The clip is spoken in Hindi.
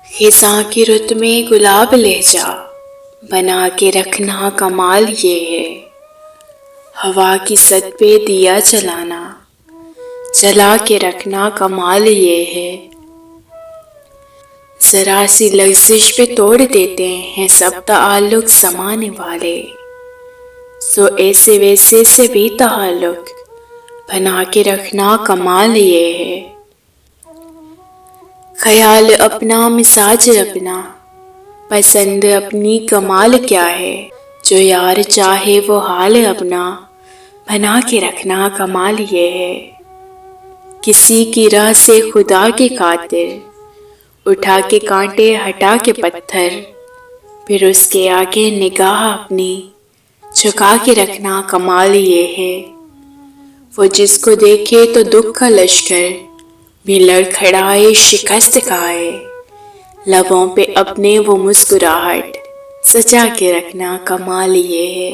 खिज़ां की रुत में गुलाब लहजा बना के रखना कमाल ये है। हवा की सत पे दिया जलाना जला के रखना कमाल ये है। जरा सी लग़ज़िश पे तोड़ देते हैं सब ताल्लुक़ समाने वाले, सो ऐसे वैसे से भी ताल्लुक़ बना के रखना कमाल ये है। ख्याल अपना मिजाज अपना पसंद अपनी कमाल क्या है, जो यार चाहे वो हाल अपना बना के रखना कमाल ये है। किसी की राह से खुदा के खातिर उठा के कांटे हटा के पत्थर, फिर उसके आगे निगाह अपनी झुका के रखना कमाल ये है। वो जिसको देखे तो दुख का लश्कर भी लड़खड़ाए शिकस्त खाए, लबों पे अपने वो मुस्कुराहट सजा के रखना कमाल ये है।